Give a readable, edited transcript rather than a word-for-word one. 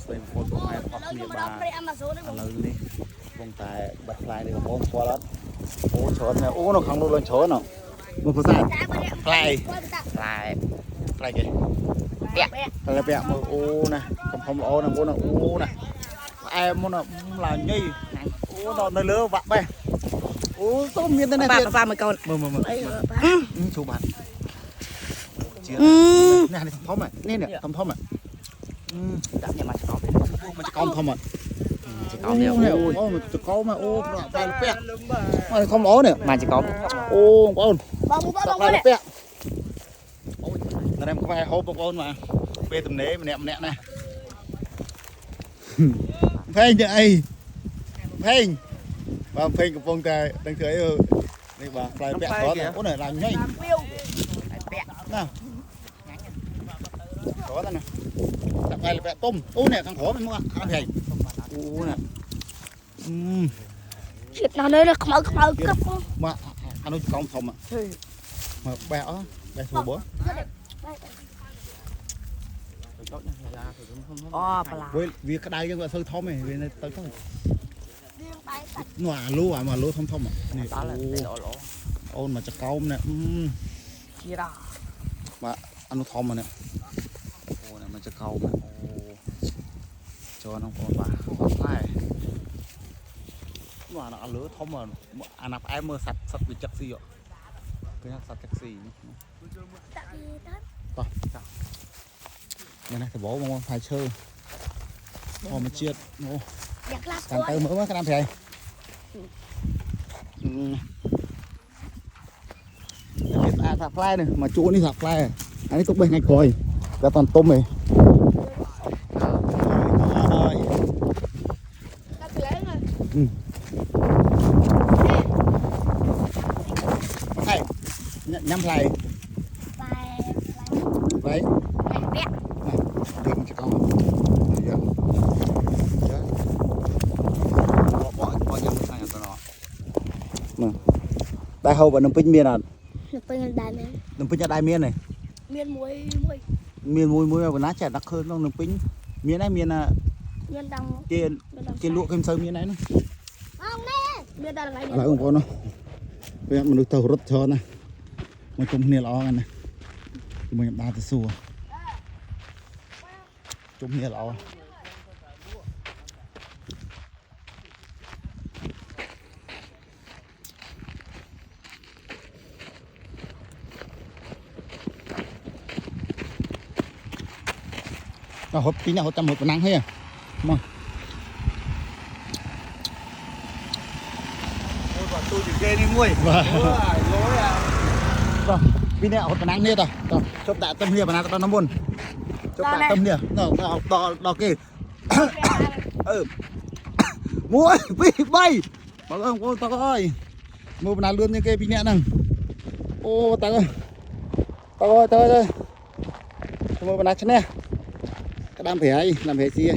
ស្ដីបងប្អូនបងឯងអស់គ្នាបាទឥឡូវនេះបងតែបាត់ផ្លែនេះបងប្អូនស្គាល់អត់អូច្រើនណាស់អូនៅខាងនោះឡើងច្រើនហ៎មកភាសាផ្លែផ្លែគេពាក់ផ្លែពាក់មើលអូណាកំផុំល្អណាស់បងប្អូនអូណាអែមមកណាឡើងញ៉ៃអូនៅលើវាក់បេះអូទៅមានតែនេះទៀតបាទមួយកូនមើលអីជូបាទជឿនេះធំនេះធំដាក់ញ៉ាំមកឆ្កោមកឆ្កោធំឆ្កោនេះអូឆ្កោមកអូតែពាក់មកធំល្អនេះមកឆ្កោអូបងប្អូនពាក់អូតែខ្ញុំខ្វែហូបបងប្អូនមកពេលទំនេរម្នាក់ណាភេងទៅអីភេងបាទភេងកំពុងតែដឹងធ្វើអីនេះបាទផ្លែពាក់គាត់អូនេះឡើងញ៉ៃពាក់ណាគាត់ណាដាក់ផ្លែពាក់ទុំអូនេះខាងក្រោមមកខាងភេងអូនេះជាតិដល់លើខ្មៅគឹបមកអានោះកោមធំមកបែអបែស្រួលបងអូប្លាវាក្តៅយើងវាសូវធំទេវានៅទៅនោះអាលូធំនេះអូនមកចកោមនេះជីរ៉ាបាទអានោះធំនេះអូនេះមកចកោមអូចូលน้องបងបាទផ្លែនោះអាលូធំអាណាប់អែមមើលសัตว์វាចឹកស៊ីឃើញសัตว์ចឹកស៊ីតោះចានេះណាតបបងផ្លែឈើធម្មជាតិអូកាន់ទៅមើលមកក្តាមប្រៃអាសាក់ផ្លែនេះមកជួនេះសាក់ផ្លែអានេះទុកបេះថ្ងៃក្រោយតែតន់ទុំទេញ៉ាំផ្លែផ្លែពាក់ดึงจะเข้าเยอะบ่ยังไม่ใช่ตัวเนาะมึงได้เฮาบ่น้ำปิ้งเมียนอ่ะน้ำปิ้งได้มั้ยน้ำปิ้งจะได้เมียนนี่เมียนมวยบ่น่าจะดักคืนต้องน้ำปิ้งเมียนไหนเมียนอ่ะเมียนดังเจนลวกเค็มเซอร์เมียนไหนเนาะอ้าวแม่เมียนดังอะไรอะไรของพ่อเนาะเว้ยมันดูเต่ารถชอนะมาจุ่มเนี่ยล้อกันนะมันบาตะซัวจุ่มเนี่ยล้อเราหดปีนี้หดจำหดปนังให้มาtôi chỉ kê đi muối lối à rồi vì nè hột nắng nè rồi chụp đại tâm hiệp mà nó nó buồn chụp đại tâm hiệp đỏ kì muối bay bảo ơn cô tao ơi mua nào luôn như cái vì nè nè ô tao ơi mua nào chứ nè cái đam phải làm phải gì